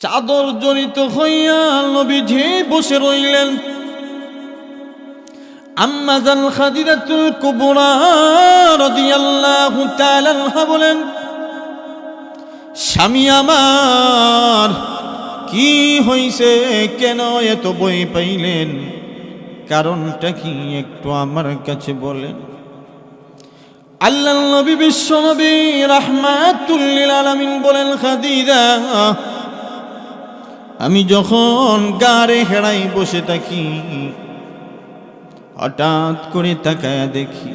চাদর জড়িত হইয়া নবীজি বসে রইলেন। আম্মা জান খাদিজাতুল কুবরা রাদিয়াল্লাহু তাআলা আনহা বলেন, স্বামী আমার কি হইছে, কেন এত ভয় পাইলেন, কারণটা কি একটু আমার কাছে বলেন। আল্লাহর নবী বিশ্ব নবী রাহমাতুল লিল আলামিন বলেন, খাদিজা আমি যখন গাড়ে হেড়াই বসে থাকি, হঠাৎ করে তাকায়া দেখি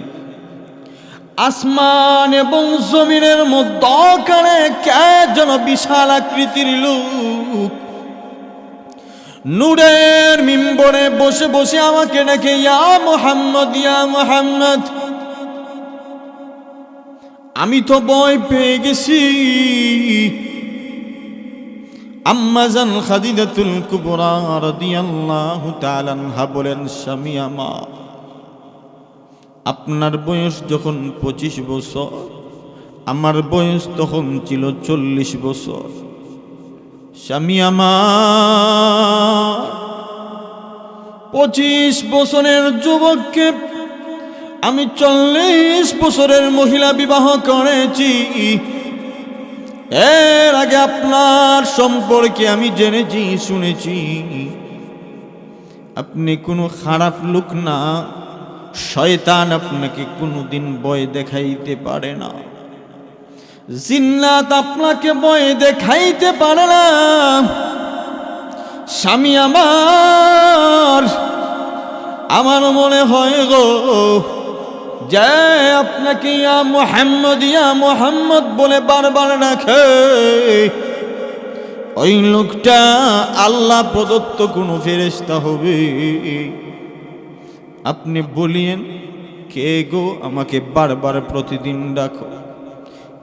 আসমান এবং জমিনের মধ্যখানে কে যেন বিশাল আকৃতির লোক নূরের মিম্বরে বসে বসে আমাকে ডাকে, ইয়া মুহাম্মদ, ইয়া মুহাম্মদ। আমি তো ভয় পেয়ে গেছি। আম্মা জান খাদিজাতুল কুবরা রাদিয়াল্লাহু তাআলা আনহা বলেন, স্বামী আমার আপনার বয়স যখন 25 বছর, আমার বয়স তখন ছিল 40 বছর। স্বামী আমার 25 বছরের যুবককে আমি 40 বছরের মহিলা বিবাহ করেছি। এর আগে আপনার সম্পর্কে আমি জেনেছি, শুনেছি আপনি কোনো খারাপ লোক না, শয়তান আপনাকে কোনোদিন ভয় দেখাইতে পারে না, জিন্নাত আপনাকে ভয় দেখাইতে পারে না। স্বামী আমার মনে হয় গো যে আপনাকে ইয়া মুহাম্মদ, ইয়া মুহাম্মদ বলে বারবার ডাকে, ওই লোকটা আল্লাহ প্রদত্ত কোনো ফেরেশতা হবে। আপনি বলিয়েন, কে গো আমাকে বারবার প্রতিদিন ডাকো,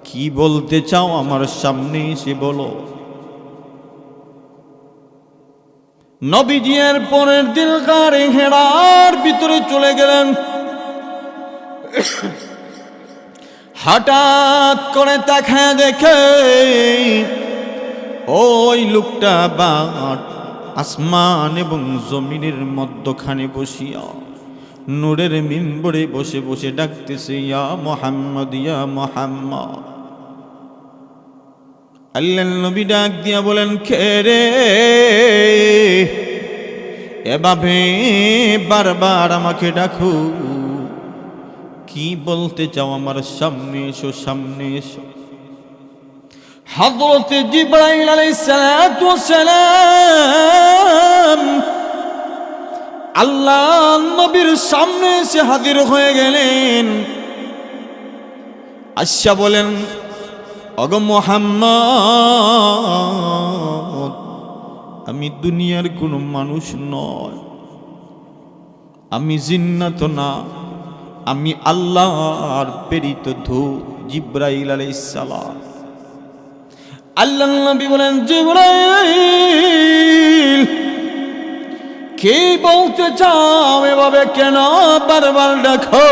কি বলতে চাও আমার সামনে এসে বলো। নবীজি এর পরের দিন গাড়ে হেরার ভিতরে চলে গেলেন। হঠাৎ করে তাকায় দেখে ওই লোকটা বাট আসমান এবং জমিনের মধ্যখানে বসিয়া নূরের মিম্বরে বসে বসে ডাকতেছে, ইয়া মুহাম্মদ, ইয়া মুহাম্মদ। আল্লাহর নবী ডাক দিয়া বলেন, কে রে এভাবে বারবার আমাকে ডাকো, কি বলতে চাও আমার সামনে এসো, সামনে এসো। হযরত জিবরাইল আলাইহিস সালাতু ওয়াস সালাম আল্লাহ নবীর সামনে এসে হাজির হয়ে গেলেন। আচ্ছা বলেন, ওগো মুহাম্মদ, আমি দুনিয়ার কোনো মানুষ নয়, আমি জিন্নাত না, আমি আল্লাহর প্রেরিত দূত জিবরাইল আলাইহিস সালাম। আল্লাহর নবী বলেন, জিবরাইল কি বলতে চাও, এভাবে কেন বারবার ডাকো?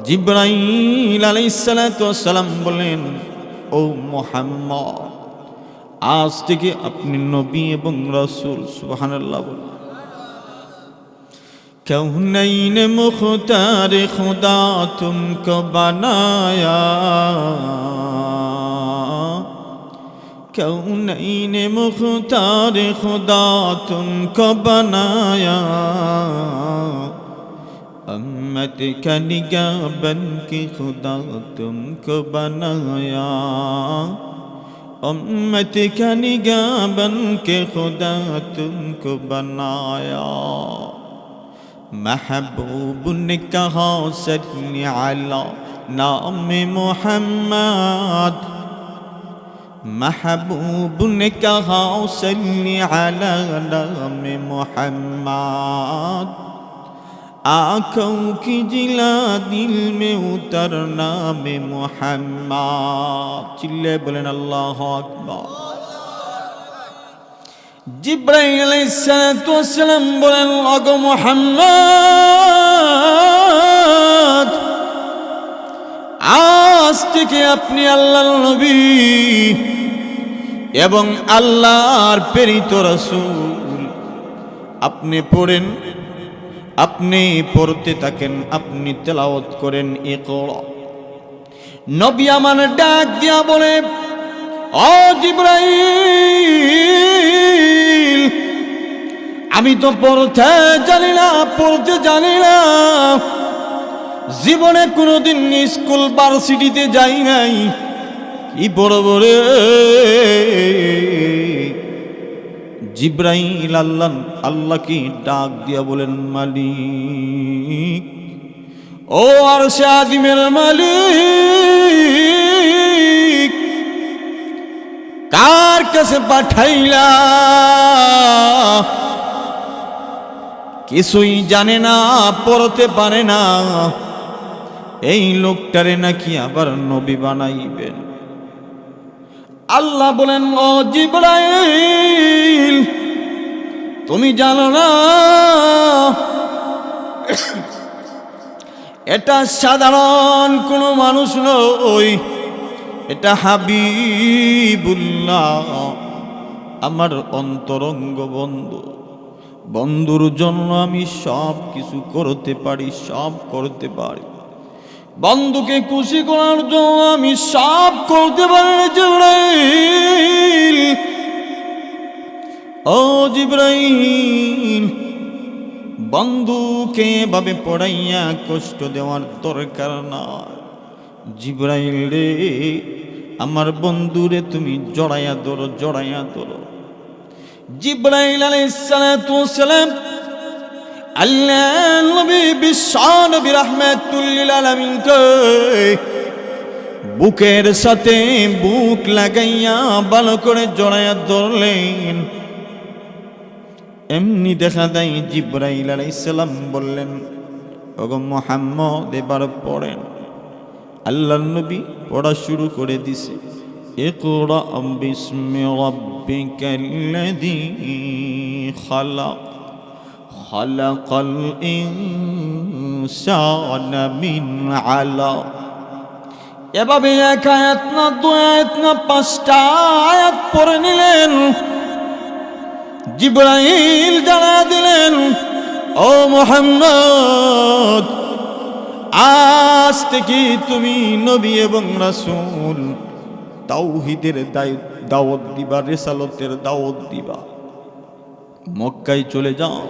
জিবরাইল আলাইহিস সালাতু ওয়াস সালাম বলেন, ও মুহাম্মদ, আজ থেকে আপনি নবী এবং রাসূল। সুবহানাল্লাহ। कौनैन मुख्तार खुदा तुमको बनाया, कौनैन मुख्तार खुदा तुमको बनाया, उम्मत का निगाह बन के खुदा तुमको बनाया, उम्मत का निगाह बन के खुदा तुमको बनाया। महबूब ने कहा सल्ली अला नाम मोहम्मद, महबूब ने कहा सल्ली अला नाम मोहम्मद, आँखों की जिला दिल में उतर नाम मोहम्मद। चिल्ले बोलें अल्लाह अकबर। জিবরাইল আলাইহিস সালাতু ওয়াস সালাম বলেন, ওগো মুহাম্মদ, আজ থেকে আপনি আল্লাহর নবী, এবং আল্লাহর প্রেরিত রাসূল। আপনি পড়েন, আপনি পড়তে থাকেন, আপনি তেলাওয়াত করেন। ইকরা। নবী আমার ডাক দিয়া বলে, ও জিবরাইল, আমি তো পড়তে জানি না, জীবনে কোনোদিন স্কুল ভার্সিটিতে যাই নাই, কি বড় জিবরাইল আল্লাহকে ডাক দিয়া বলেন, মালিক, ও আরশে আযিমের মালিক, কার কাছে পাঠাইলা? কিছুই জানে না, পড়তে পারে না, এই লোকটারে নাকি আবার নবী বানাইবেন। আল্লাহ বলেন, ও জিবরাইল, তুমি জানো না এটা সাধারণ কোনো মানুষ নয়, এটা হাবিবুল্লাহ, আমার অন্তরঙ্গ বন্ধু। বন্ধুর জন্য আমি সব কিছু করতে পারি, সব করতে পারি। বন্ধুকে খুশি করার জন্য আমি সব করতে পারি। জিবরাইল, ও জিবরাইল, বন্ধুকে এভাবে পড়াইয়া কষ্ট দেওয়ার দরকার না। জিবরাইল রে, আমার বন্ধুরে তুমি জড়াইয়া ধরো, জড়াইয়া ধরো। জিবরাইল আলাইহিস সালাতু ওয়াস সালাম আল্লাহর নবী বিশ্বনবী রাহমাতুল লিল আলামিন কে বুকের সাথে বুক লাগাইয়া ভালো করে জড়াইয়া ধরলেন। এমনি দেখা দেয় জিবরাইল আলাইহিস সালাম বললেন, ওগো মুহাম্মদ, এবার পড়েন। আল্লাহর নবী পড়া শুরু করে দিছে। ইকরা বিসমি রাব্বিকাল্লাযী খালাক, খালাকাল ইনসানা মিন আলাক। এভাবে এক আয়াত না, দুই আয়াত না, 5টা আয়াত পড়ে নিলেন। জিবরাইল জানা দিলেন, ও মুহাম্মদ, আজ থেকে তুমি নবী এবং রাসূল, তাওহীদের দাওয়াত দিবা, রিসালাতের দাওয়াত দিবা। মক্কায় চলে যাও,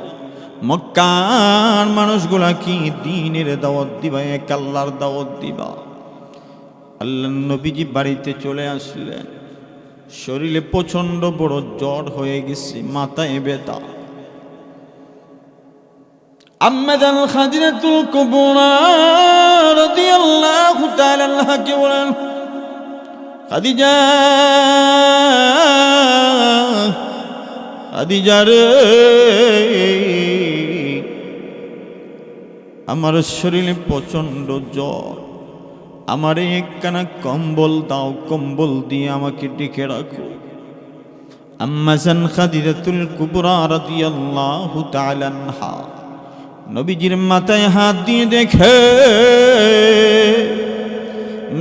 মক্কার মানুষগুলা কি দ্বীনের দাওয়াত দিবা, এক আল্লাহর দাওয়াত দিবা। আল্লাহর নবীজি বাড়িতে চলে আসলেন। শরীরে প্রচন্ড বড় জ্বর হয়ে গেছে, মাথায় ব্যথা। আম্মা জান খাদিজাতুল কুবরা রাদিয়াল্লাহু তাআলা আনহা কে বলেন, খাদিজা, খাদিজা রে, আমার শরীরে প্রচন্ড জ্বর, আমারে একখানা কম্বল দাও, কম্বল দিয়ে আমাকে ডেকে রাখো। আম্মা জান খাদিজাতুল কুবরা রাদিয়াল্লাহু তাআলা আনহা নবীজির মাথায় হাত দিয়ে দেখে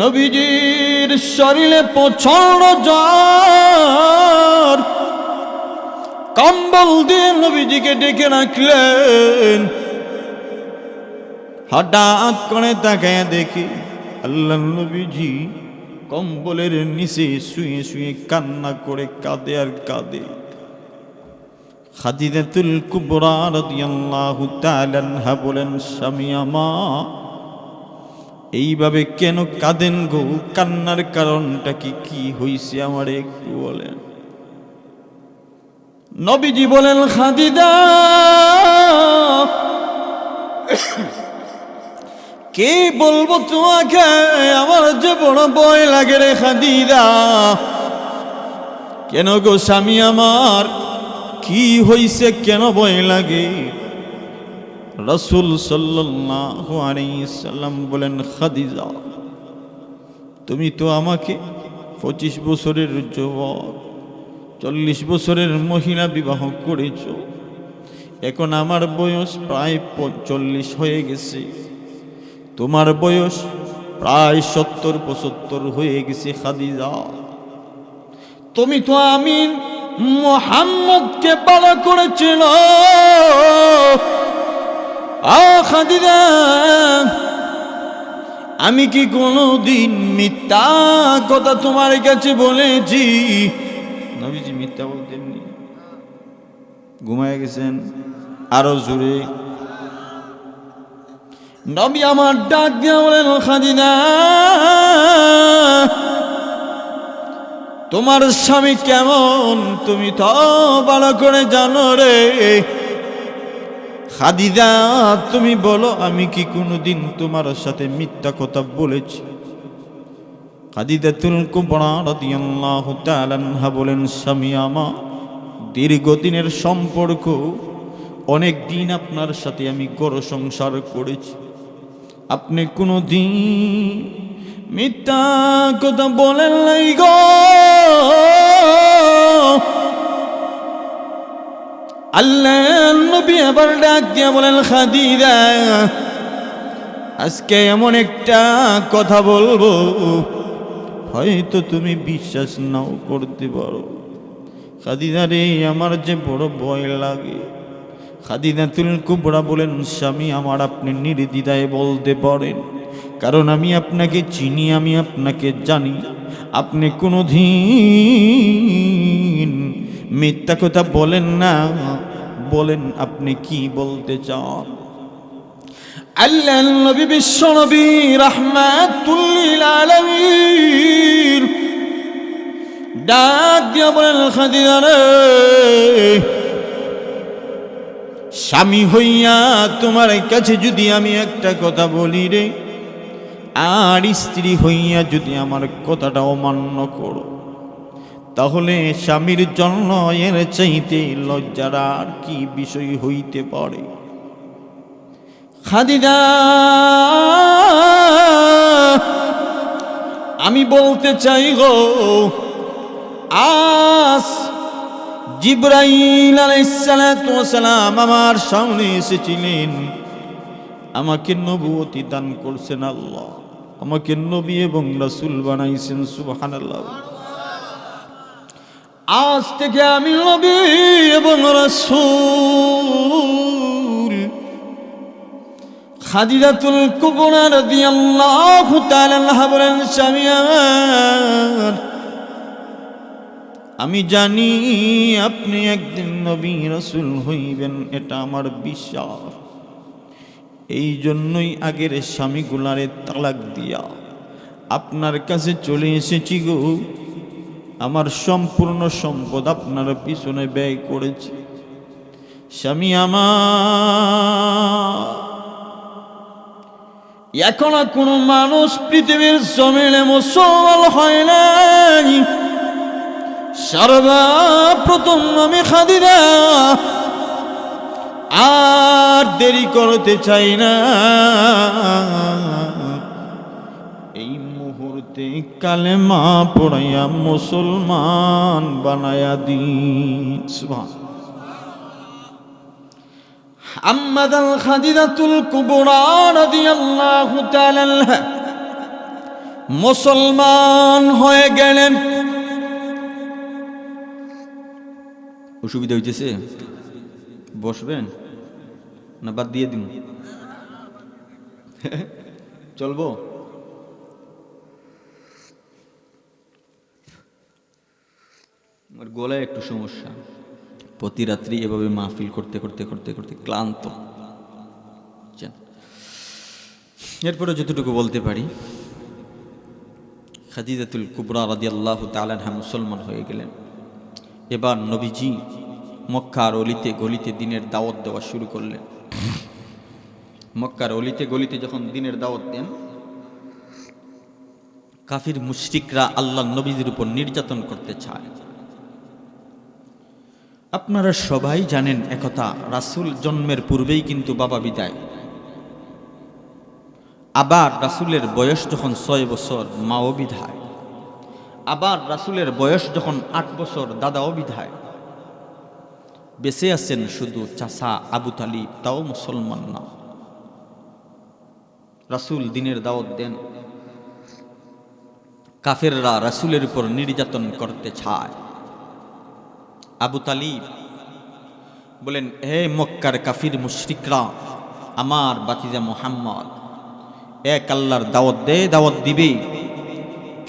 নবীজির শরীরে প্রচন্ড জ্বর। কম্বল দিয়ে নবীজিকে ডেকে রাখলেন। হঠাৎ করে তাকায় দেখি আল্লাহর নবীজি কম্বলের নিচে শুয়ে শুয়ে কান্না করে কাঁদে আর কাঁদে। খাদিজাতুল কুবরা রাদিয়াল্লাহু তাআলা আনহা বলেন, স্বামী আমার, এইভাবে কেন কাঁদেন গো? কান্নার কারণটা কি হইছে আমারে একটু বলেন। নবীজি বলেন, খাদিজা, কে বলবো তোমাকে, আমার যে বড় ভয় লাগে রে খাদিজা। কেন গো স্বামী আমার, কি হইছে, কেন ভয় লাগে? রাসূল সাল্লাল্লাহু আলাইহি সাল্লাম বলেন, খাদিজা, তুমি তো আমাকে 25 বছরের যুবক, 40 বছরের মহিলা বিবাহ করেছ। এখন আমার বয়স প্রায় 40 হয়ে গেছে, তোমার বয়স প্রায় 70-75 হয়ে গেছে। খাদিজা, তুমি তো আমি মুহাম্মদকে ভালো করেছিল। খাদিজা, আমি কি কোনোদিন মিথ্যা কথা তোমার কাছে বলেছি? নবীজি মিথ্যা বলতেননি। ঘুমায় গেছেন। আরো জোরে নবী আমার ডাক দিয়া বলেন, খাদিজা, তোমার স্বামী কেমন তুমি তো ভালো করে জানো রে। খাদিজা, তুমি বলো, আমি কি কোনোদিন তোমার সাথে মিথ্যা কথা বলেছি? খাদিজাতুল কুবরা রাদিয়াল্লাহু তাআলা আনহা বলেন, স্বামী আমার, দীর্ঘদিনের সম্পর্ক, অনেক দিন আপনার সাথে আমি ঘর সংসার করেছি, আপনি কোনোদিন মিথ্যা কথা বলেন নাই গো। আল্লাহর নবী আবার ডাক দিয়া বলেন, খাদিজা, আজকে এমন একটা কথা বলবো, হয়তো তুমি বিশ্বাস নাও করতে পারো। খাদিজা রে, আমার যে বড় ভয় লাগে। খাদিজাতুল কুবরা বলেন, স্বামী আমার, আপনি নির্দ্বিধায় বলতে পারেন, কারণ আমি আপনাকে চিনি, আমি আপনাকে জানি। আপনি কোনোদিন মিথ্যা কথা বলেন না। বলেন আপনি কি বলতে চান? আল্লাহর নবী বিশ্ব নবী রাহমাতুল লিল আলামিন ডাক দিয়া বলেন, খাদিজা রে, স্বামী হইয়া তোমার কাছে যদি আমি একটা কথা বলি রে, আর স্ত্রী হইয়া যদি আমার কথাটা অমান্য করো, তাহলে স্বামীর জন্য এর চাইতে লজ্জার আর কি বিষয় হইতে পারে? খাদিজা, আমি বলতে চাই গো, আজ জিবরাইল আলাইহিস সালাতু ওয়াস সালাম আমার সামনে এসেছিলেন, আমাকে নবুয়তি দান করছেন আল্লাহ, আমাকে নবী এবং রাসূল বানাইছেন। সুবহানাল্লাহ। আজ থেকে আমি নবী এবং রাসূল। খাদিজাতুল কুবরা রাদিয়াল্লাহু তাআলা আনহা বলেন, স্বামী আমার, আমি জানি আপনি একদিন নবী রাসূল হইবেন, এটা আমার বিশ্বাস। এই জন্যই আগের স্বামীগুলারে তালাক দিয়া আপনার কাছে চলে এসেছি গো। আমার সম্পূর্ণ সম্পদ আপনার পিছনে ব্যয় করেছি। স্বামী আমার, এখনো কোনো মানুষ পৃথিবীর জমিনে মুসলমান হয় নাই। সর্বপ্রথম আমি খাদিজা, আর দেরি করতে চাই না, এই মুহূর্তে কালেমা পড়াইয়া মুসলমান বানায়া দিন। সুবহানাল্লাহ। আম্মাদাল খাদিজাতুল কুবরা রাদিয়াল্লাহু তাআলা আনহা মুসলমান হয়ে গেলেন। অসুবিধা হইতেছে? বসবেন না বাদ দিয়ে দিন? চলবো? আমার গলায় একটু সমস্যা, প্রতি রাত্রি এভাবে মাহফিল করতে করতে করতে করতে ক্লান্ত। এরপরে যতটুকু বলতে পারি, খাদিজাতুল কুবরা রাদিয়াল্লাহু তাআলা আনহা মুসলমান হয়ে গেলেন। এবার নবীজি মক্কার অলিতে গলিতে দিনের দাওয়াত দেওয়া শুরু করলেন। মক্কার অলিতে গলিতে যখন দিনের দাওয়াত দেন, কাফির মুশরিকরা আল্লাহর নবীদের উপর নির্যাতন করতে চায়। আপনারা সবাই জানেন একথা, রাসূল জন্মের পূর্বেই কিন্তু বাবা বিদায়। আবার রাসূলের বয়স যখন 6 বছর, মাও বিদায়। আবার রাসূলের বয়স যখন 8 বছর, দাদাও বিদায়। বেঁচে আছেন শুধু চাচা আবু তালিব, তাও মুসলমান না। রাসূল দিনের দাওয়াত দেন, কাফেররা রাসূলের উপর নির্যাতন করতে চায়। আবু তালিব বলেন, হে মক্কার কাফির মুশরিকরা, আমার বাতিজা মুহাম্মদ এক আল্লাহর দাওয়াত দিবে,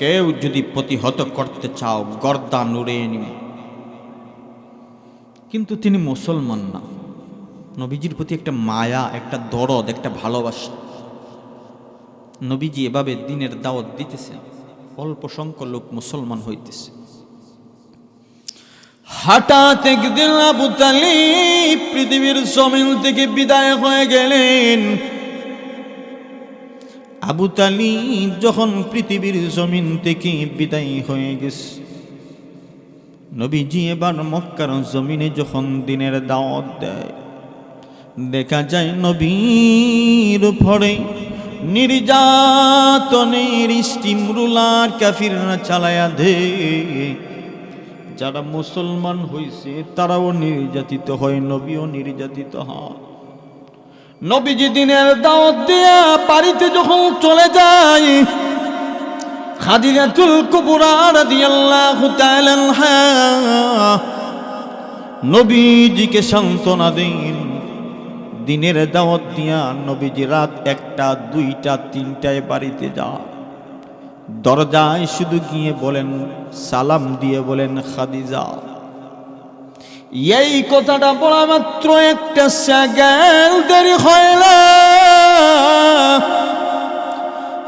কেউ যদি প্রতিহত করতে চাও গর্দান উড়িয়ে নিবে। কিন্তু তিনি মুসলমান না। নবীজির প্রতি একটা মায়া, একটা দরদ, একটা ভালোবাসা। নবীজি এভাবে দ্বীনের দাওয়াত দিতেছে, অল্প সংখ্যক লোক মুসলমান হইতেছে। হঠাৎ একদিন আবু তালিব পৃথিবীর জমিন থেকে বিদায় হয়ে গেলেন। আবু তালিব যখন পৃথিবীর জমিন থেকে বিদায় হয়ে গেছে, নবীজি এবার মক্কার জমিনে যখন দ্বীনের দাওয়াত দেয়, দেখা যায় নবীর উপরে নির্যাতনের স্টিম রুলার কাফিররা চালায়া দে। যারা মুসলমান হয়েছে তারাও নির্যাতিত হয়, নবীও নির্যাতিত হয়। নবীজি দ্বীনের দাওয়াত দিয়া বাড়িতে যখন চলে যায়, খাদিজাতুল কুবরা রাদিয়াল্লাহু তাআলা আনহা নবীজিকে সান্ত্বনা দেন। দ্বীনের দাওয়াত দিয়া নবীজি রাত 1টা 2টা 3টায় বাড়িতে যায়। দরজায় শুধু গিয়ে বলেন, সালাম দিয়ে বলেন, খাদিজা। এই কথাটা বলা মাত্র একটা সেকেন্ড দেরি হয় না,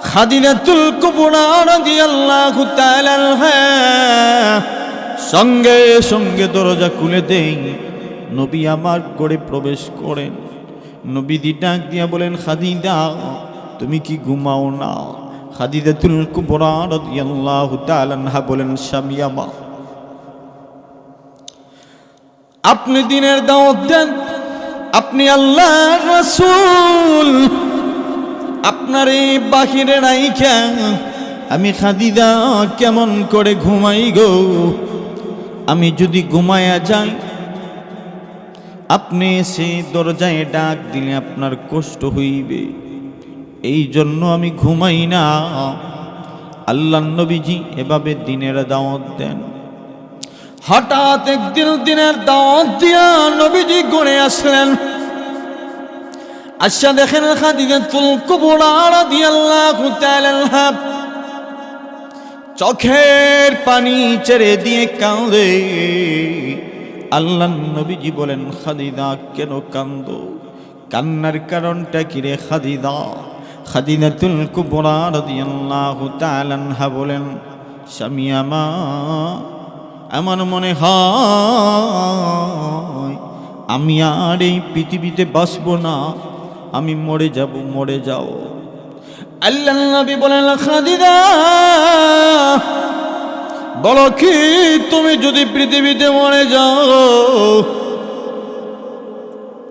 খাদিজাতুল কুবরা রাদিয়াল্লাহু তাআলা আনহা সঙ্গে সঙ্গে দরজা খুলে দেন। নবী আমার ঘরে প্রবেশ করেন। নবীজি ডাক দিয়া বলেন, খাদিজা তুমি কি ঘুমাও না? খাদিজাতুল কুবরা রাদিয়াল্লাহু তাআলা আনহা বলেন, স্বামী আমার, আপনি দ্বীনের দাওয়াত দেন, আপনি আল্লাহর রাসূল, আপনার এই বাহিরে রাইখা আমি খাদিজা কেমন করে ঘুমাই গো? আমি যদি ঘুমায়া যাই, আপনি সে দরজায় ডাক দিলে আপনার কষ্ট হইবে, এই জন্য আমি ঘুমাই না। আল্লাহর নবীজি এভাবে দ্বীনের দাওয়াত দেন। হঠাৎ একদিন দ্বীনের দাওয়াত দিয়া নবীজি ঘরে আসলেন। আচ্ছা দেখেন, খাদিজাতুল কুবরা রাদিয়াল্লাহু তাআলা আনহা চোখের পানি ছেড়ে দিয়ে কাঁদে। আল্লাহর নবীজি বলেন, খাদিজা কেন কাঁদো? কান্নার কারণটা কি রে খাদিজা? খাদিজাতুল কুবরা রাদিয়াল্লাহু তাআলা আনহা বলেন, স্বামী আমার মনে হয় আমি আর এই পৃথিবীতে বাঁচব না, আমি মরে যাও। আল্লাহর নবী বলেন, খাদিজা বলো কি, তুমি যদি পৃথিবীতে মরে যাও,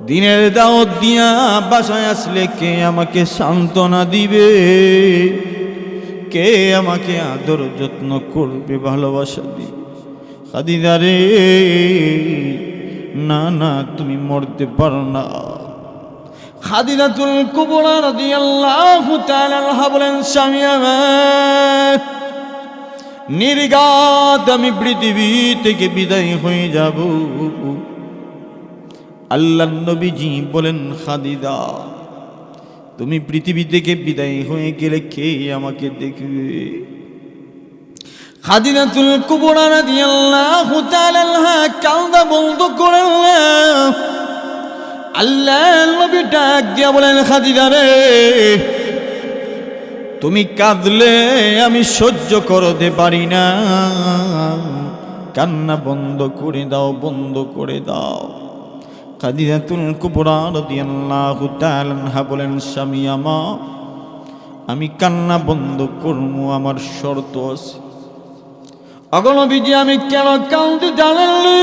দ্বীনের দাওয়াত দিয়া বাসায় আসলে কে আমাকে সান্ত্বনা দিবে? কে আমাকে আদর যত্ন করবে, ভালোবাসা দিবে? খাদিজা রে, না তুমি মরতে পারো না। খাদিজাতুল কুবরা রাদিয়াল্লাহু তাআলা আনহা বলেন, স্বামী আমার, নির্ঘাত আমি পৃথিবী থেকে বিদায় হয়ে যাব। আল্লাহর নবীজি বলেন, খাদিজা তুমি পৃথিবী থেকে বিদায় হয়ে গেলে কে আমাকে দেখবে? খাদিজাতুল কুবরা রাদিয়াল্লাহু তাআলা আনহা কাঁদা বন্ধ করলেন। আল্লাহর নবী ডাক দিয়া বলেন, খাদিজা রে, তুমি কাঁদলে আমি সহ্য করতে পারি না, কান্না বন্ধ করে দাও। খাদিজাতুল কুবরা রাদিয়াল্লাহু তাআলা আনহা বলেন, স্বামী আমার, আমি কান্না বন্ধ করব, আমার শর্ত আছে। ওগো নবীজি, আমি কেন কাঁদতে জানেননি?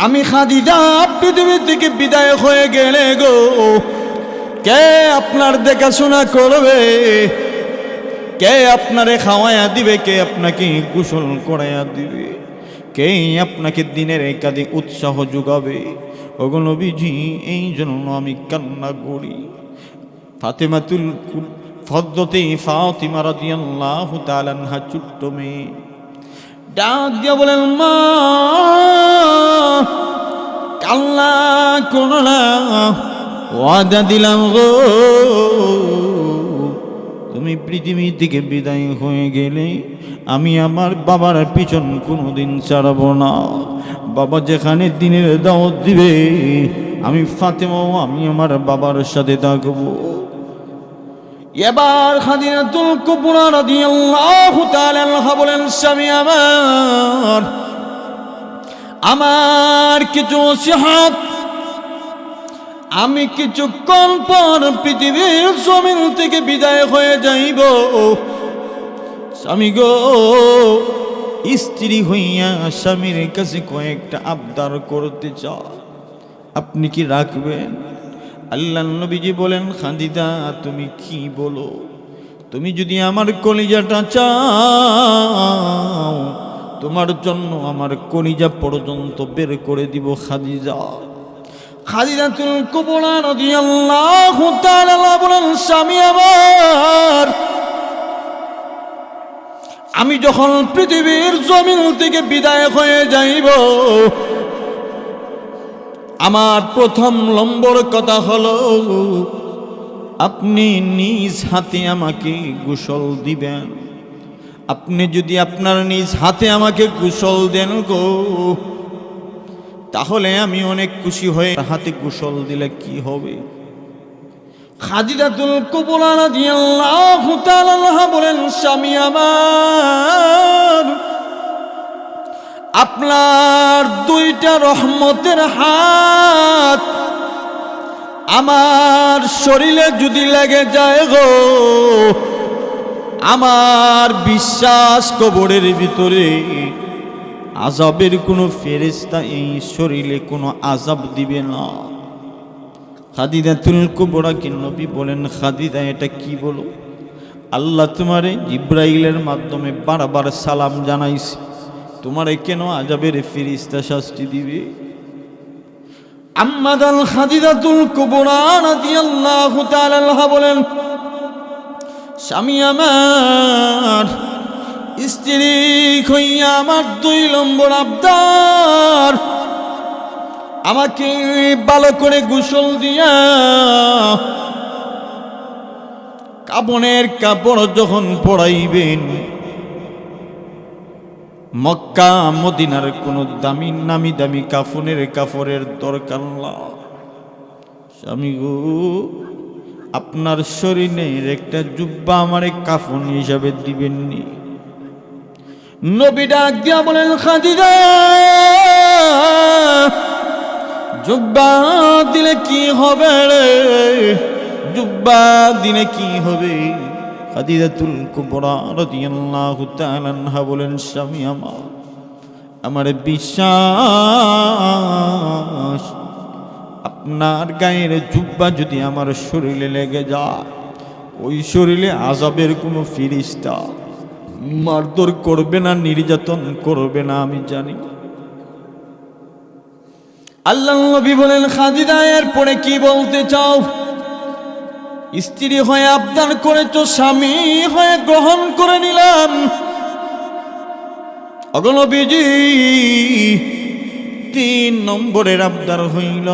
আমি খাদিজা পৃথিবী থেকে বিদায় হয়ে গেলে গো, কে আপনার দেখাশোনা করবে? কে আপনারে খাওয়াইয়া দিবে? কে আপনাকে গোসল করাইয়া দিবে? কে আপনাকে দিনের একাধিক উৎসাহ যোগাবে? ওগো নবীজি, এই জন্য আমি কান্না করি। হযরতে ফাতিমা রাদিয়াল্লাহু তাআলা আনহা ছোট্ট মেয়ে, ডাক দিয়া বলেন, মা কান্না করো না, ওয়াদা দিলাম গো, তুমি পৃথিবী থেকে বিদায় হয়ে গেলে আমি আমার বাবার পিছন কোনোদিন ছাড়ব না। বাবা যেখানে দিনের দাওয়াত দিবে আমি ফাতেমাও আমি আমার বাবার সাথে থাকবো। এবার খাদিজাতুল কুবরা রাদিয়াল্লাহু তাআলা আনহা বলেন, স্বামী আমার কিছু নসিহত, আমি কিছুক্ষণ পর পৃথিবীর জমিন থেকে বিদায় হয়ে যাইব। স্বামী গো, স্ত্রী হইয়া স্বামীর কাছে কয়েকটা আবদার করতে চাও, আপনি কি রাখবেন? আল্লাহর নবীজি বলেন, খাদিজা তুমি কি বলো? তুমি যদি আমার কলিজাটা চাও, তোমার জন্য আমার কলিজা পর্যন্ত বের করে দিব খাদিজা। খাদিজাতুল কুবরা রাদিয়াল্লাহু তাআলা বলেন, স্বামী আমার, আমি যখন পৃথিবীর জমিন থেকে বিদায় হয়ে যাইব, আমার প্রথম নম্বর কথা হলো আপনি নিজ হাতে আমাকে গোসল দিবেন। আপনি যদি আপনার নিজ হাতে আমাকে গোসল দেন গো, তাহলে আমি অনেক খুশি হয়ে। হাতে গোসল দিলে কি হবে? খাদিজাতুল কুবরা রাদিয়াল্লাহু তাআলা আনহা বলেন, স্বামী আমার, আপনার দুইটা রহমতের হাত আমার শরীরে যদি লেগে যায় গো, আমার বিশ্বাস কবরের ভিতরে আযাবের কোনো ফেরেশতা এই শরীরে কোনো আযাব দিবে না। খাদিজাতুল কুবরাকে নবী বলেন, খাদিজা এটা কি বলো? আল্লাহ তোমারে জিব্রাইলের মাধ্যমে বারবার সালাম জানাইছে, তোমারে কেন আযাবের ফেরেশতা শাস্তি দিবে? আম্মা জান খাদিজাতুল কুবরা রাদিয়াল্লাহু তাআলা আনহা বলেন, স্বামী আমার, স্ত্রী হইয়া আমার দুই নম্বর আবদার, আমাকে ভালো করে গোসল দিয়া কাপনের কাপড় যখন পরাইবেন, মক্কা মদিনার কোনো নামি দামি কাপড়ের দরকার না। স্বামী গো, আপনার শরীরের একটা জুব্বা আমারে কাফন হিসাবে দিবেননি। নবী ডাক দিয়া বলেন, খাদিজা জুব্বা দিলে কি হবে রে? জুব্বা দিলে কি হবে? খাদিজাতুল কুবরা রাদিয়াল্লাহু তাআলা আনহা বলেন, স্বামী আমার বিশ্বাস, আপনার গায়ের জুব্বা যদি আমার শরীরে লেগে যায়, ওই শরীরে আযাবের কোনো ফেরেশতা মারধর করবে না, নির্যাতন করবে না, আমি জানি। আল্লাহর নবী বলেন, খাদিজা এরপরে কি বলতে চাও? স্ত্রী হয়ে আবদার করেছো, স্বামী হয়ে গ্রহণ করে নিলাম। ওগো নবীজি, 3 নম্বরের আবদার হইল,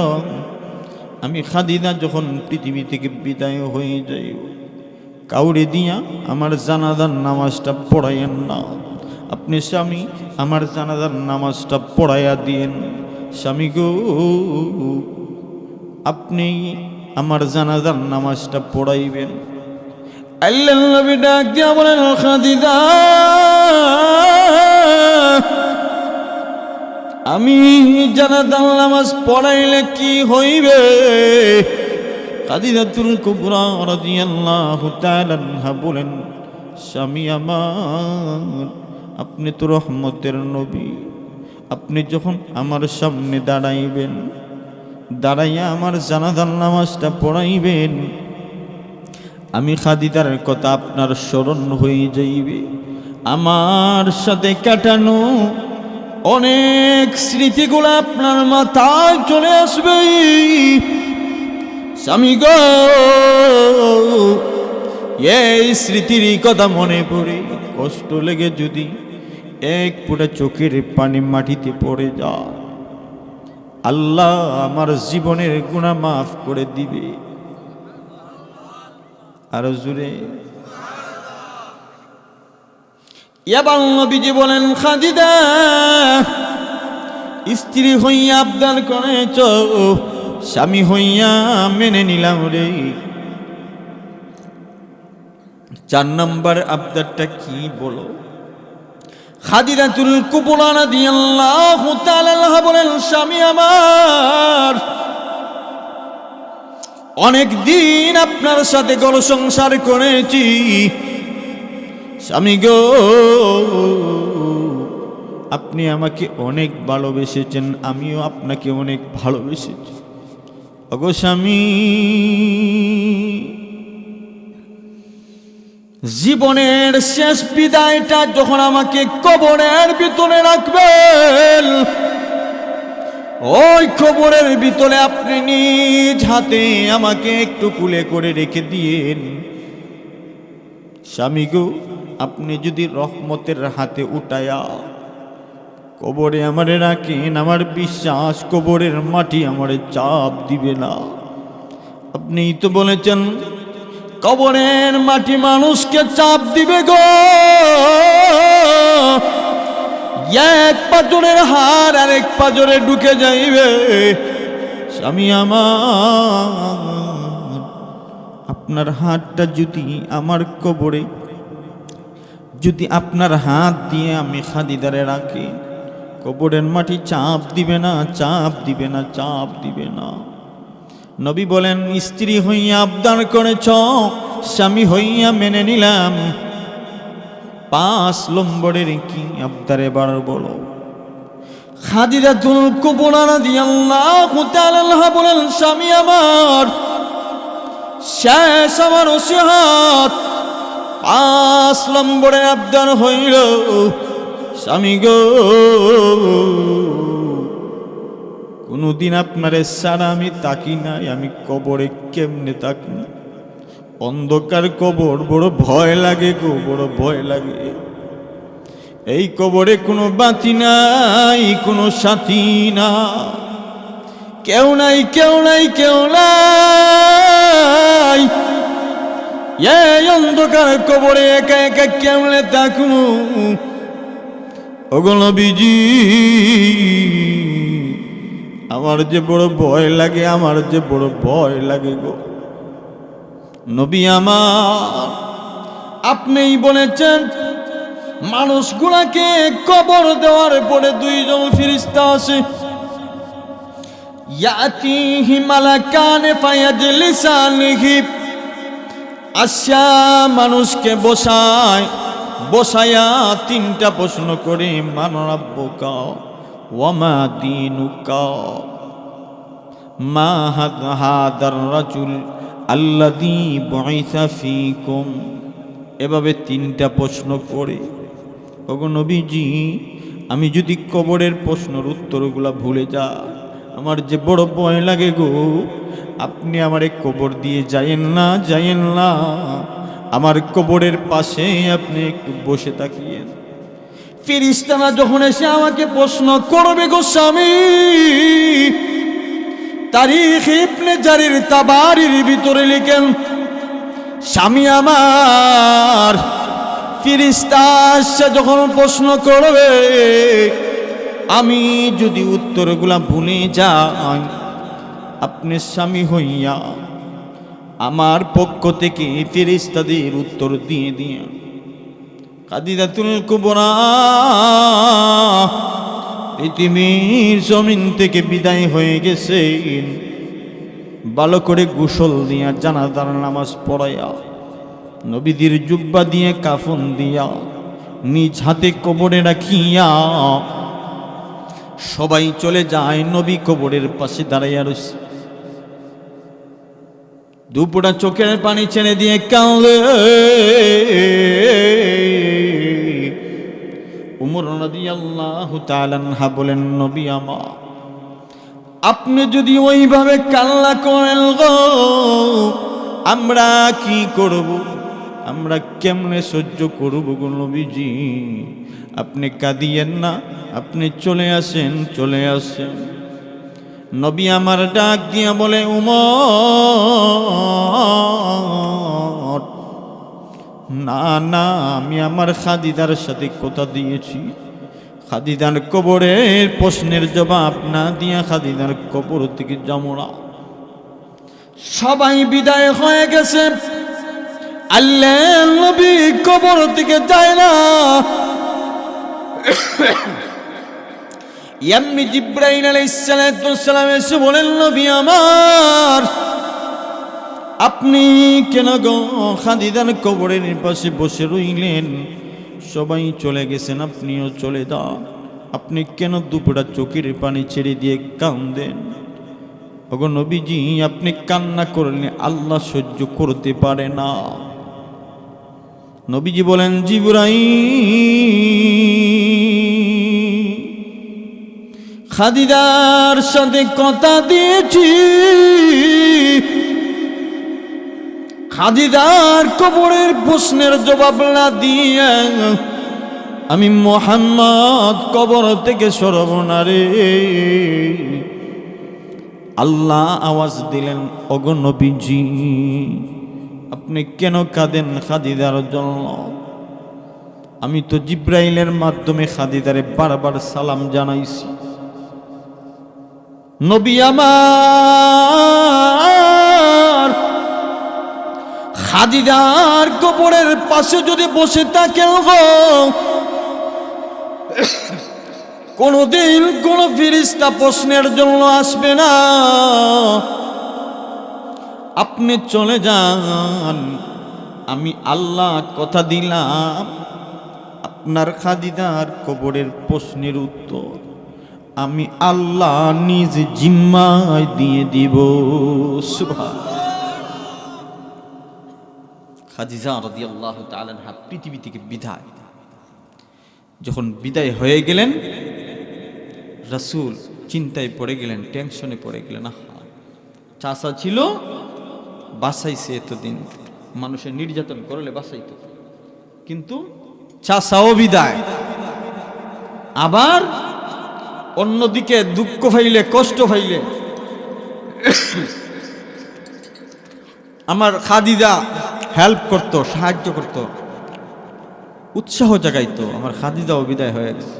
আমি খাদিজা যখন পৃথিবী থেকে বিদায় হয়ে যাই, কাউরে দিয়া আমার জানাজার নামাজটা পড়াইয়েন না। আপনি স্বামী আমার জানাজার নামাজটা পড়াইয়া দিয়েন। স্বামী গো, আপনি আমার জানাজার নামাজটা পড়াইবেন। আল্লাহর নবী ডাক দিয়া বলেন, খাদিজা আমি জানাজার নামাজ পড়াইলে কি হইবে? খাদিজাতুল কুবরা রাদিয়াল্লাহু তাআলা আনহা বলেন, স্বামী আমার, আপনি তো রহমতের নবী, আপনি যখন আমার সামনে দাঁড়াইবেন, দাঁড়াইয়া আমার জানাজার নামাজটা পড়াইবেন, আমি খাদিজার কথা আপনার স্মরণ হয়ে যাইবে। আমার সাথে কাটানো অনেক স্মৃতিগুলো আপনার মাথায় চলে আসবে। স্বামী গো, এই স্মৃতির কথা মনে পড়ে কষ্ট লেগে যদি এক ফোঁটা চোখের পানি মাটিতে পড়ে যায়, আল্লাহ আমার জীবনের গুনাহ মাফ করে দিবে। আরো জোরে। এবার নবীজি বলেন, খাদিজা স্ত্রী হইয়া আবদার করেছ, স্বামী হইয়া মেনে নিলাম রে। 4 নম্বর আবদারটা কি বলো? খাদিজাতুল কুবরা রাদিয়াল্লাহু তাআলা আনহা বলেন, স্বামী আমার অনেক দিন আপনার সাথে ঘর সংসার করেছি, স্বামী গো আপনি আমাকে অনেক ভালোবেসেছেন, আমিও আপনাকে অনেক ভালোবেসেছি। ওগো স্বামী, জীবনের শেষ বিদায়টা যখন আমাকে কবরের ভিতরে রাখবেন, ওই কবরের ভিতরে আপনি নিজ হাতে আমাকে একটু কুলে করে রেখে দিয়েন। স্বামী গো, আপনি যদি রহমতের হাতে উঠায়া কবরে আমারে রাখেন, আমার বিশ্বাস কবরের মাটি আমারে চাপ দিবে না। আপনিই তো বলেছেন কবরের মাটি মানুষকে চাপ দিবে গো, এক পাজরের হার আর এক পাজরে ঢুকে যাইবে। স্বামী আমার, আপনার হাতটা যদি আমার কবরে, যদি আপনার হাত দিয়ে আমি খাদিজারে রাখি, কবরের মাটি চাপ দিবে না, চাপ দিবে না, চাপ দিবে না। নবী বলেন, স্ত্রী হইয়া আবদার করেছ, স্বামী হইয়া মেনে নিলাম। 5 নম্বরের কি আবদার এবার বলো? খাদিজাতুল কুবরা রাদিয়াল্লাহু তাআলা আনহা বলেন, স্বামী আমার শেষ আমার নসিহত 5 নম্বরের আবদার হইল, স্বামী গো কোনদিন আপনারে ছাড়া আমি তাকি নাই, আমি কবরে কেমনে তাকি? অন্ধকার কবর বড় ভয় লাগে গো, বড় ভয় লাগে। এই কবরে কোনো বাতি নাই, কোনো সাথী না, কেউ নাই, কেউ নাই, কেউ নাই। এই অন্ধকার কবরে একা একা কেমনে থাকবো? ওগো নবীজি, আমার যে বড় ভয় লাগে, আমার যে বড় ভয় লাগে গো। নবী আমার, আপনিই বলেছেন মানুষগুলাকে কবর দেওয়ার পরে 2 জন ফেরেশতা আসে, ইয়াতিহি মালাকানে ফায়াজলিসানিহি, আশা মানুষকে বসায়া 3টা প্রশ্ন করে, মান রাব্বুকা ওয়া মা দীনুকা মা হাদার রাজুল আল্লাযী বুইসা ফীকুম। এভাবে 3টা প্রশ্ন করে, ওগো নবীজি, আমি যদি কবরের প্রশ্নের উত্তরগুলা ভুলে যাই, আমার যে বড় ভয় লাগে গো। আপনি আমারে কবর দিয়ে যায়েন না, যায়েন না, আমার কবরের পাশে আপনি একটু বসে থাকিয়েন। ফেরেশতারা যখন এসে আমাকে প্রশ্ন করবে গো স্বামী, তারিখ ইবনে জারির তাবারির ভিতরে লিখেন, স্বামী আমার ফেরেশতা যখন প্রশ্ন করবে, আমি যদি উত্তরগুলা ভুলে যাই, আপনি স্বামী হইয়া আমার পক্ষ থেকে ফেরেশতাদের উত্তর দিয়ে দিয়ে। খাদিজাতুল কুবরা পৃথিবীর জমিন থেকে বিদায় হয়ে গেছেন, ভালো করে গোসল দিয়া জানাজার নামাজ পড়াইয়া, নবীদের জুব্বা দিয়ে কাফন দিয়া, নিজ হাতে কবরে রাখিয়া সবাই চলে যায়। নবী কবরের পাশে দাঁড়াইয়া রয়েছে, দুপুরা চোখের পানি ছেড়ে দিয়ে কাঁদে। উমর রাদিয়াল্লাহু তাআলা আনহা বলেন, নবী আমার, আপনি যদি ওইভাবে কান্না করেন গো, আমরা কি করব? আমরা কেমনে সহ্য করব গো নবীজি? আপনি কাঁদিয়েন না, আপনি চলে আসেন, চলে আসেন। নবী আমার ডাক দিয়া বলে, উমর, না না, আমি আমার খাদিজার সাথে কথা দিয়েছি। খাদিজার কবরের প্রশ্নের জবাব না দিয়া খাদিজার কবর থেকে যাবো না। সবাই বিদায় হয়ে গেছে, আল্লাহর নবী কবর থেকে যায় না। এমনি জিবরাইল আলাইহিস সালাম এসে বলেন, নবী আমার, আপনি কেন গো খাদিজার কবরের পাশে বসে রইলেন? সবাই চলে গেছেন, আপনিও চলে যান। আপনি কেন দুপুরা চোখের পানি ছেড়ে দিয়ে কাঁদেন? ওগো নবীজি, আপনি কান্না করলে আল্লাহ সহ্য করতে পারে না। নবীজি বলেন, জিবরাইল, খাদিজার সাথে কথা দিয়েছি, খাদিজার কবরের প্রশ্নের জবাব না দিয়ে আমি মুহাম্মদ কবর থেকে সরব না রে। আল্লাহ আওয়াজ দিলেন, ওগো নবীজি, আপনি কেন কাঁদেন খাদিজার জন্য? আমি তো জিবরাইলের মাধ্যমে খাদিজারে বারবার সালাম জানাইছি। নবী আমার, খাদিজার কবরের পাশে যদি বসে থাকেন গো, কোনদিন কোন ফেরেশতা প্রশ্নের জন্য আসবে না। আপনি চলে যান, আমি আল্লাহ কথা দিলাম, আপনার খাদিজার কবরের প্রশ্নের উত্তর আমি আল্লাহ নিজ জিম্মায় দিয়ে দিব। সুবহানাল্লাহ। খাদিজা রাদিয়াল্লাহু তাআলা আনহা পৃথিবী থেকে বিদায়, যখন বিদায় হয়ে গেলেন, রাসূল চিন্তায় পড়ে গেলেন, টেনশনে পড়ে গেলেন। চাচা ছিল, বাঁচাইছে, এতদিন মানুষের নির্যাতন করলে বাঁচাইত, কিন্তু চাচাও বিদায়। আবার অন্যদিকে দুঃখ পাইলে, কষ্ট পাইলে আমার খাদিজা হেল্প করত, সাহায্য করত, উৎসাহ জাগাইতো। আমার খাদিজাও বিদায় হয়ে গেছে।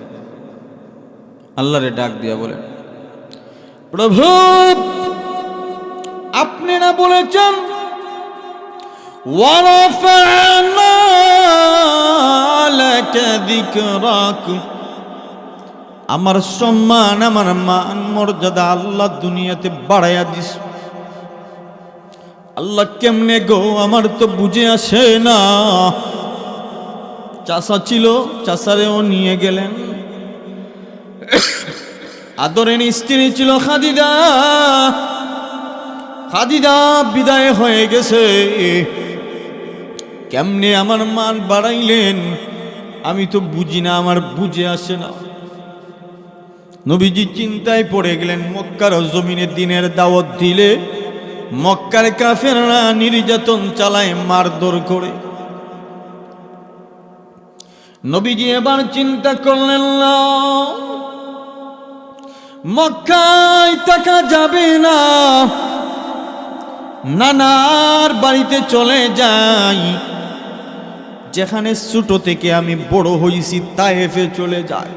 আল্লাহরে ডাক দিয়া বলে, প্রভু, আপনি না বলেছেন ওয়ারাফা'না লাকা যিকরাক, আমার সম্মান, আমার মান মর্যাদা আল্লাহ দুনিয়াতে বাড়াইয়া দিস। আল্লাহ কেমনে গো, আমার তো বুঝে আসে না। চাচা ছিল, চাচারেও নিয়ে গেলেন। আদরের স্ত্রী ছিল খাদিজা, খাদিজা বিদায় হয়ে গেছে। কেমনে আমার মান বাড়াইলেন আমি তো বুঝি না, আমার বুঝে আসে না। নবীজি চিন্তায় পড়ে গেলেন। মক্কার জমিনে দিনের দাওয়াত দিলে মক্কার কাফেররা নির্যাতন চালায়, মারধর করে। নবীজি এবার চিন্তা করলেন, না, মক্কায় থাকা যাবে না, নানার বাড়িতে চলে যাই, যেখানে ছোট থেকে আমি বড় হয়েছি, তায়েফে চলে যায়।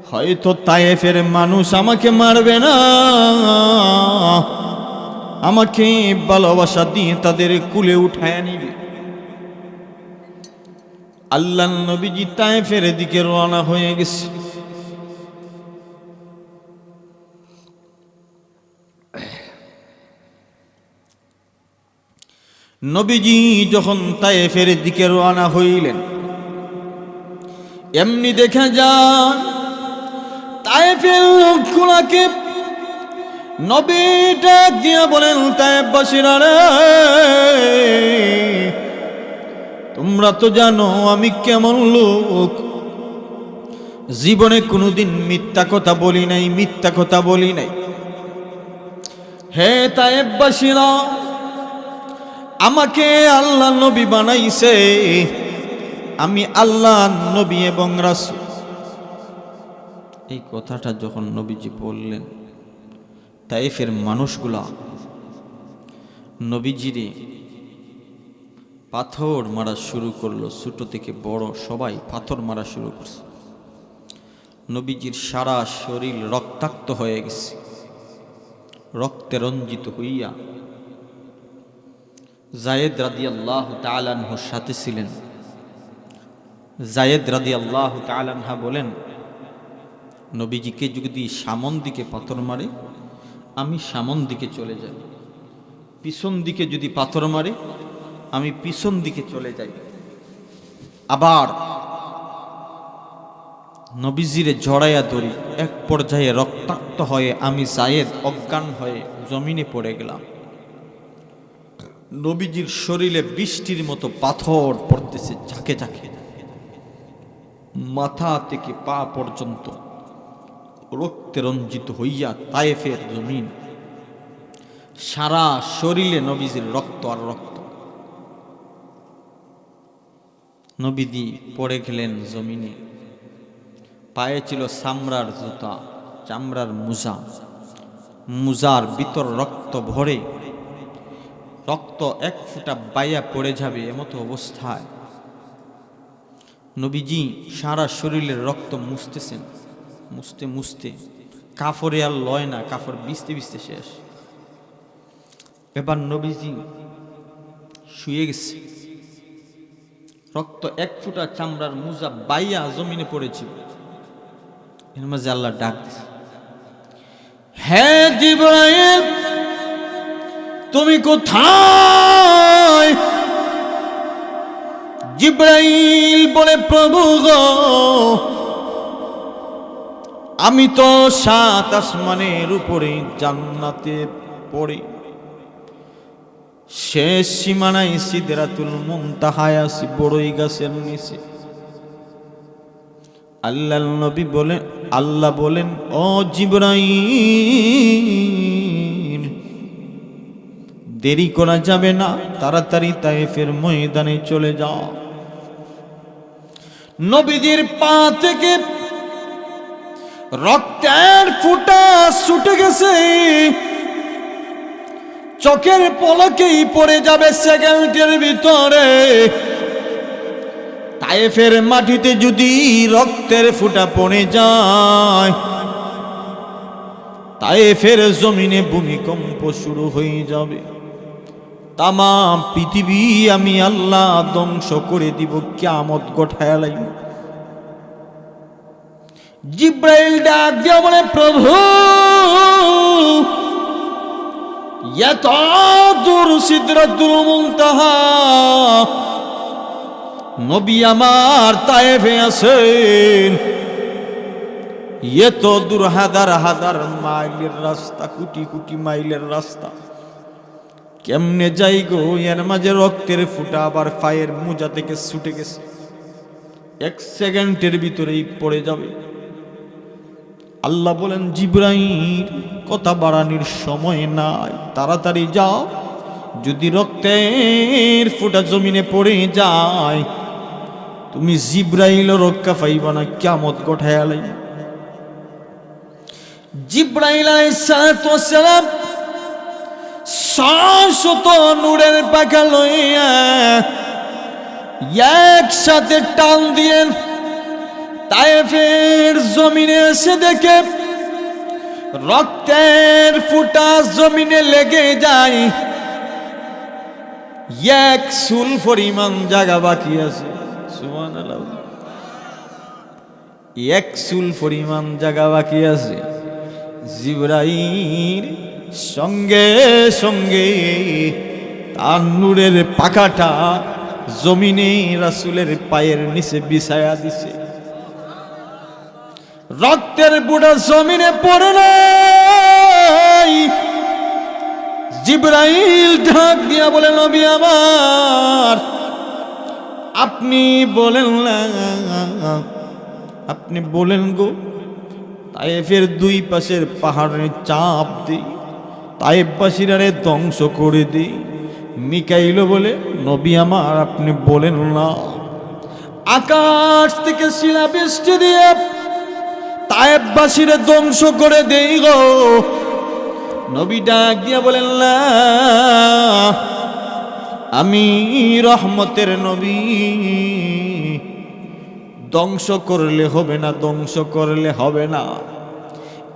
হয়তো তায়েফের মানুষ আমাকে মারবে না, আমাকে ভালোবাসা দিয়ে তাদের কুলে উঠায় নিবে। আল্লাহর নবীজি তায়েফের দিকে রওনা হয়ে গেছে। নবীজি যখন তায়েফের দিকে রওনা হইলেন, এমনি দেখা যায় তায়েফের লোকগুলাকে নবী ডাক দিয়া বলেন, তায়েফবাসীরা রে, তোমরা তো জানো আমি কেমন লোক, জীবনে কোনোদিন মিথ্যা কথা বলি নাই, মিথ্যা কথা বলি নাই। হে তায়েফবাসীরা, আমাকে আল্লাহ নবী বানাইছে, আমি আল্লাহ নবী এবং রাসূল। এই কথাটা যখন নবীজি বললেন, তায়েফের মানুষগুলা নবীজিরে পাথর মারা শুরু করলো। ছোট থেকে বড় সবাই পাথর মারা শুরু করছে। নবীজির সারা শরীর রক্তাক্ত হয়ে গেছে, রক্তে রঞ্জিত হইয়া। যায়েদ রাদিয়াল্লাহু তাআলা আনহুর সাথে ছিলেন। যায়েদ রাদিয়াল্লাহু তাআলা আনহা বলেন, নবীজিকে যদি সামন দিকে পাথর মারে আমি সামন দিকে চলে যাই, পিছন দিকে যদি পাথর মারে আমি পিছন দিকে চলে যাই। আবার নবীজিরে জড়াইয়া ধরি, এক পর্যায়ে রক্তাক্ত হয়ে আমি যায়েদ অজ্ঞান হয়ে জমিনে পড়ে গেলাম। নবীজির শরীরে বৃষ্টির মতো পাথর পড়তেছে ঝাঁকে ঝাঁকে, মাথা থেকে পা পর্যন্ত রক্তে রঞ্জিত হইয়া তায়েফের জমিন, সারা শরীরে নবীজির রক্ত আর রক্ত। নবীজি পড়ে গেলেন জমিনে। পায়ে ছিল চামড়ার জুতা, চামড়ার মোজা, মোজার ভিতর রক্ত ভরে, রক্ত এক ফোঁটা বাইয়া পড়ে যাবে এমতো অবস্থায় নবীজি সারা শরীরের রক্ত মুছতেছেন। মুছতে মুছতে কাফরে আর লয় না, কাফর ভিজতে ভিজতে শেষ। এবার নবীজি শুয়ে গেছে, রক্ত এক ফোঁটা চামড়ার মোজা বাইয়া জমিনে পড়েছিল। এর মাঝে আল্লাহ ডাক দিছে, হে জিবরাইল তুমি কোথায়? জিবরাইল বলে, প্রভু গো আমি তো 7 আসমানের উপরে জান্নাতে পড়ি, শেষ সীমানায় সিদরাতুল মুনতাহায় আছি, বড়ই গাছের নিচে। আল্লাহর নবী বলেন, আল্লাহ বলেন, ও জিবরাইল দেরি করা যাবে না, তাড়াতাড়ি তায়েফের ময়দানে চলে যাও। নবীজির পা থেকে রক্তের ফোঁটা ছুটে গেছে, চোখের পলকেই পড়ে যাবে সেকেন্ডের ভিতরে। তায়েফের মাটিতে যদি রক্তের ফোঁটা পড়ে যায়, তায়েফের জমিনে ভূমিকম্প শুরু হয়ে যাবে, তামাম পৃথিবী আমি আল্লাহ ধ্বংস করে দিব, কিয়ামত ঘটায়া লাইব। জিব্রাইল ডাক দিয়া বলে, প্রভু এত দূর সিদরাতুল মুনতাহা, নবী আমার তায়েফে আছেন, এত দূর হাজার হাজার মাইলের রাস্তা, কোটি কোটি মাইলের রাস্তা, কেমনে যাই গো? এর মাঝে রক্তের ফোঁটা আবার পায়ের মোজা থেকে ছুটে গেছে, 1 সেকেন্ডের ভিতরেই পড়ে যাবে। আল্লাহ বলেন, জিবরাইল কথা বাড়ানোর সময় নাই, তাড়াতাড়ি যাও। যদি রক্তের ফোঁটা জমিনে পড়ে যায়, তুমি জিবরাইল রক্ষা পাইবা না, কিয়ামত ঘটায়া লাইব। জিবরাইল আলাইহিস সালাম 600 নূরের পাখা লইয়া একসাথে টান দিয়ে তায়েফের জমিনে এসে দেখে রক্তের ফোঁটা জমিনে লেগে যায়, 1 চুল পরিমাণ জায়গা বাকি আছে। সুবহানাল্লাহ, 1 চুল পরিমাণ জায়গা বাকি আছে। জিবরাইল সঙ্গে সঙ্গে তার নূরের পাখাটা জমিনে রাসূলের পায়ের নিচে বিছায়া দিছে। রক্তের বুড়া জমিনে পড়ে নাই। জিবরাইল ঢাক দিয়া বলে, নবী আমার আপনি বলেন না, আপনি বলেন গো, তায়েফের 2 পাশের পাহাড়ের চাপ দিই, তায়েফবাসীরা ধ্বংস করে দিই, মিকাইল বলে, নবী আমার আপনি বলেন না, আকাশ থেকে শিলাবৃষ্টি দিয়ে তায়েববাসীরে ধ্বংস করে দেই গো। নবী ডাক দিয়া বলেন, না, আমি রহমতের নবী, ধ্বংস করলে হবে না, ধ্বংস করলে হবে না।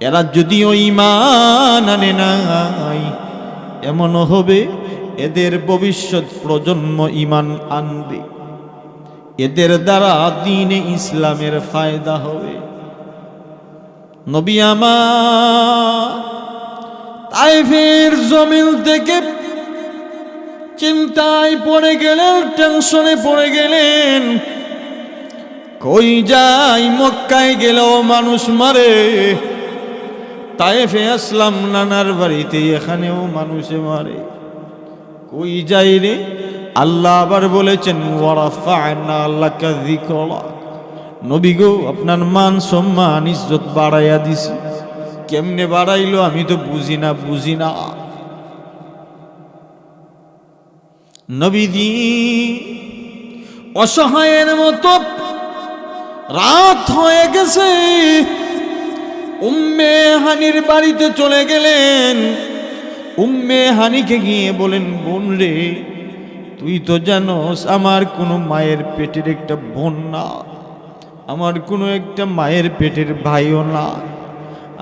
এরা যদিও ঈমান আনে নাই, এমনও হবে এদের ভবিষ্যৎ প্রজন্ম ঈমান আনবে, এদের দ্বারা দ্বীনে ইসলামের ফায়দা হবে। নবী আমার তায়েফের জমিন থেকে চিন্তায় পড়ে গেলেন, টেনশনে পড়ে গেলেন। কই যাই, মক্কায় গেলেও মানুষ মারে, তায়েফে আসলাম নানার বাড়িতে, এখানেও মানুষে মারে, কই যাই রে। আল্লাহ আবার বলেছেন, ওয়ারাফা'না লাকা যিকরাক, নবী গো আপনার মান সম্মান ইজ্জত বাড়াইয়া দিছি। কেমনে বাড়াইলো আমি তো বুঝি না। নবীজি অসহায়ের মতো, রাত হয়ে গেছে, উম্মে হানির বাড়িতে চলে গেলেন। উম্মে হানিকে গিয়ে বলেন, বোন রে, তুই তো জানোস আমার কোনো মায়ের পেটের একটা বোন না, আমার কোনো একটা মায়ের পেটের ভাইও না,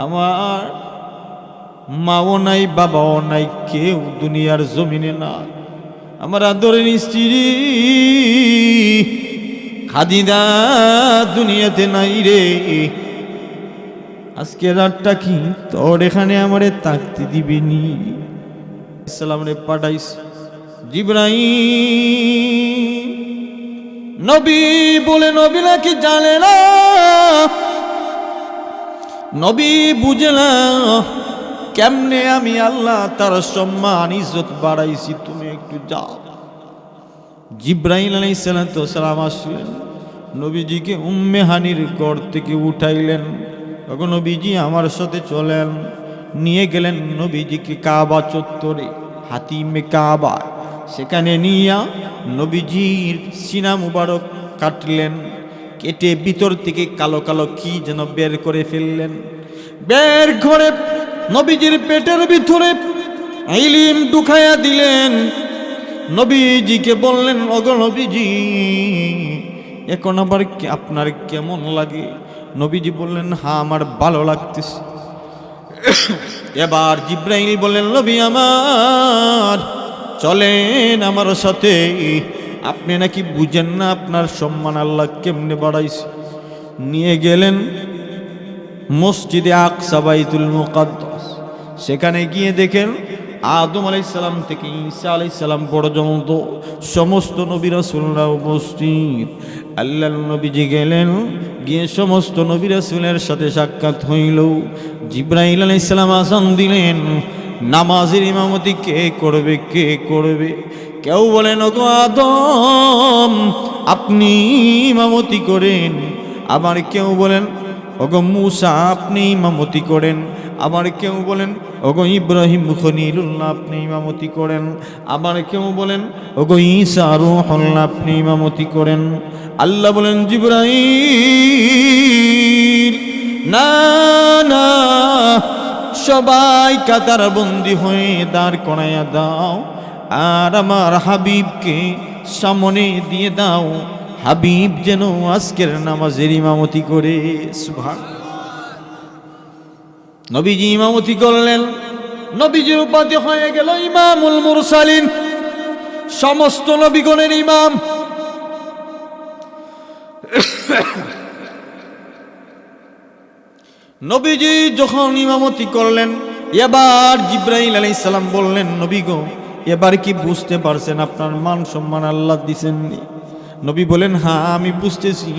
আমার মাও নাই, বাবাও নাই, কেউ দুনিয়ার জমিনে না। আমার আদরের স্ত্রী খাদিজা দুনিয়াতে নাই রে। আজকে রাতটা কি তোর এখানে আমারে থাকতে দিবিনি? ইসলাম রে পাঠাইস জিবরাইল। নবী বলে, নবী নাকি জানে না, নবী বুঝে না কেমনে আমি আল্লাহ তার সম্মান ইজ্জত বাড়াইছি, তুমি একটু যাও। জিবরাইল আলাইহিস সালাম আসলেন, নবীজিকে উম্মে হানির ঘর থেকে উঠাইলেন। তখন নবীজি আমার সাথে চলেন, নিয়ে গেলেন নবীজিকে কাবা চত্বরে, হাতিমে কাবা, সেখানে নিয়া নবীজির সিনা মুবারক কাটলেন, কেটে ভিতর থেকে কালো কালো কি যেন বের করে ফেললেন। বের করে নবীজির পেটের ভিতরে ইলম ঢুকাইয়া দিলেন। নবীজিকে বললেন, ওগো নবীজি, এখন আবার আপনার কেমন লাগে? নবীজি বললেন, হ্যাঁ আমার ভালো লাগতেছে। এবার জিবরাইল বললেন, নবী আমার চলেন আমার সাথে, আপনি নাকি বুঝেন না আপনার সম্মান আল্লাহ কেমনে বাড়াইছে। নিয়ে গেলেন মসজিদে আকসা, বাইতুল মুকাদ্দাস। সেখানে গিয়ে দেখেন আদম আলাইহিস সালাম থেকে ঈসা আলাইহিস সালাম পর্যন্ত সমস্ত নবী রাসূলরা উপস্থিত। আল্লাহর নবীজি গেলেন, গিয়ে সমস্ত নবী রাসূলের সাথে সাক্ষাৎ হইল। জিবরাইল আলাইহিস সালাম আযান দিলেন, নামাজের ইমামতি কে করবে? কেউ বলেন, ওগো আদম আপনি ইমামতি করেন। আবার কেউ বলেন, ওগো মূসা আপনি ইমামতি করেন। আবার কেউ বলেন, ওগো ইব্রাহিম খলিলুল্লাহ আপনি ইমামতি করেন। আবার কেউ বলেন, ওগো ঈসা রূহুল্লাহ আপনি ইমামতি করেন। আল্লাহ বলেন, জিবরাইল না না, সবাই কাতার বন্দি হয়ে দাঁড় করাইয়া দাও, আর আমার হাবিবকে সামনে দিয়ে দাও, হাবিব যেন আজকের নামাজের ইমামতি করে। সুবহানাল্লাহ। নবীজি ইমামতি করলেন, নবীজির উপাধি হয়ে গেল ইমামুল মুরসালিন, সমস্ত নবীগণের ইমাম। নবীজি যখন ইমামতি করলেন, এবার জিবরাইল আলাইহিস সালাম বললেন, নবী গো এবার কি বুঝতে পারছেন আপনার মান সম্মান আল্লাহ দিছেননি? নবী বলেন, হ্যাঁ আমি বুঝতেছি,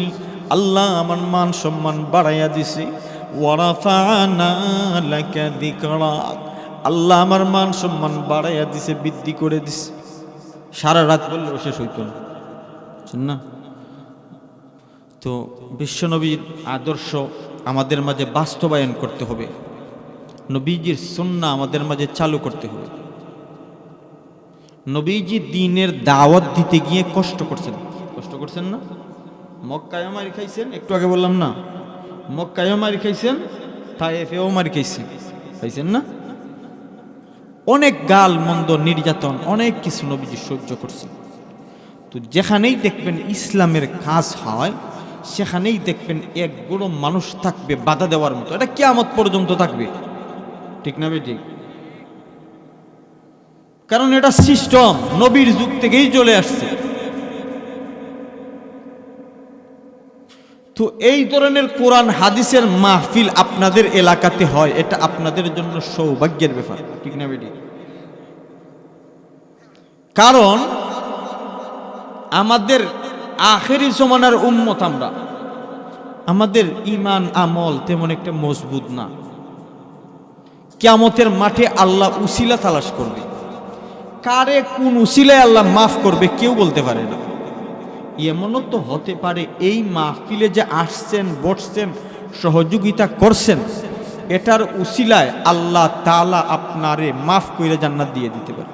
আল্লাহ আমার মান সম্মান বাড়াইয়া দিছে। ওয়ারাফা'না লাকা যিকরাক, আল্লাহ আমার মান সম্মান বাড়াইয়া দিছে, বৃদ্ধি করে দিছে। সারা রাত বললেও শেষ হইত না। তো বিশ্বনবীর আদর্শ আমাদের মাঝে বাস্তবায়ন করতে হবে, নবীজির সুন্নাহ আমাদের মাঝে চালু করতে হবে। নবীজি দ্বীনের দাওয়াত দিতে গিয়ে কষ্ট করছেন না? মক্কায়ও মারি খাইছেন, একটু আগে বললাম না, মক্কায়ও মারি খাইছেন, তায়েফেও মারি খাইছেন না? অনেক গাল মন্দ, নির্যাতন, অনেক কিছু নবীজি সহ্য করছেন। তো যেখানেই দেখবেন ইসলামের কাজ হয়, সেখানেই দেখবেন এক বড় মানুষ থাকবে বাধা দেওয়ার মতো। এটা কিয়ামত পর্যন্ত থাকবে, ঠিক না বেঠিক? কারণ এটা সিস্টেম নবীর যুগ থেকেই চলে আসছে। তো এই ধরনের কোরআন হাদিসের মাহফিল আপনাদের এলাকাতে হয়, এটা আপনাদের জন্য সৌভাগ্যের ব্যাপার, ঠিক না বেঠিক? কারণ আমাদের আখেরি জমানার উম্মত আমরা, আমাদের ঈমান আমল তেমন একটা মজবুত না। কিয়ামতের মাঠে আল্লাহ উসিলা তালাশ করবে, কারে কোন উসিলায় আল্লাহ মাফ করবে কেউ বলতে পারে না। এমনও তো হতে পারে এই মাহফিলে যে আসছেন, বসছেন, সহযোগিতা করছেন, এটার উসিলায় আল্লাহ তাআলা আপনারে মাফ করে জান্নাত দিয়ে দিতে পারে।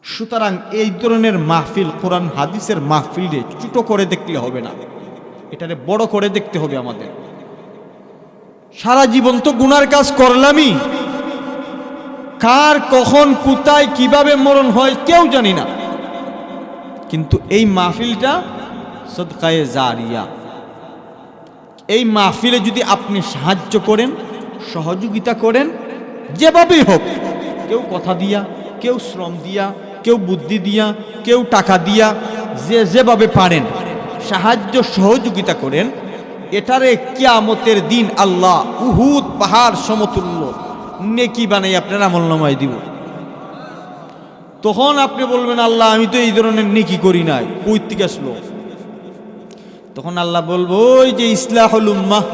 সুতরাং এই ধরনের মাহফিল, কোরআন হাদিসের মাহফিলে ছোট করে দেখলে হবে না, এটারে বড় করে দেখতে হবে আমাদের। সারা জীবন তো গুনার কাজ করলামই, কার কখন কোথায় কিভাবে মরণ হয় কেউ জানি না, কিন্তু এই মাহফিলটা সদকায়ে জারিয়া। এই মাহফিলে যদি আপনি সাহায্য করেন, সহযোগিতা করেন, যেভাবেই হোক, কেউ কথা দিয়া, কেউ শ্রম দিয়া, কেউ বুদ্ধি দিয়া, কেউ টাকা দিয়া, যেভাবে পারেন সাহায্য সহযোগিতা করেন, এটারে কিয়ামতের দিন আল্লাহ উহুদ পাহাড় সমতুল্য নেকি বানাই আপনার আমলনামায় দিব। তখন আপনি বলবেন, আল্লাহ আমি তো এই ধরনের নেকি করি নাই, কই থেকে আসলো? তখন আল্লাহ বলবো, ওই যে ইসলাহুল উম্মাহ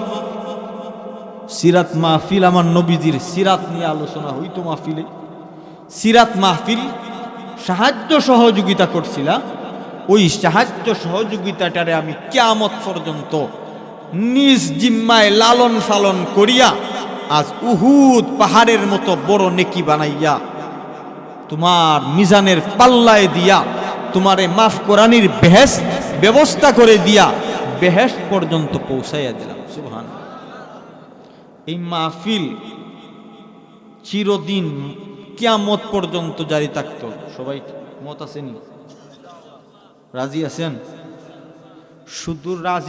সিরাত মাহফিল, আমার নবীজির সিরাত নিয়ে আলোচনা হইতো মাহফিলে, সিরাত মাহফিল সাহায্য সহযোগিতা করছিলাম, ওই সাহায্য সহযোগিতাটারে আমি কিয়ামত পর্যন্ত নিজ জিম্মায় লালন পালন করিয়া আজ উহুদ পাহাড়ের মতো বড় নেকি বানাইয়া তোমার মিজানের পাল্লায় দিয়া, তোমারে মাফ কোরআনির বেহেশত ব্যবস্থা করে দিয়া বেহেশত পর্যন্ত পৌঁছাইয়া দিলাম। সুবহানাল্লাহ। এই মাহফিল চিরদিন কিয়ামত পর্যন্ত জারি থাকতো। সবাই মত আছেন? রাজি আছেন? শুধু রাজি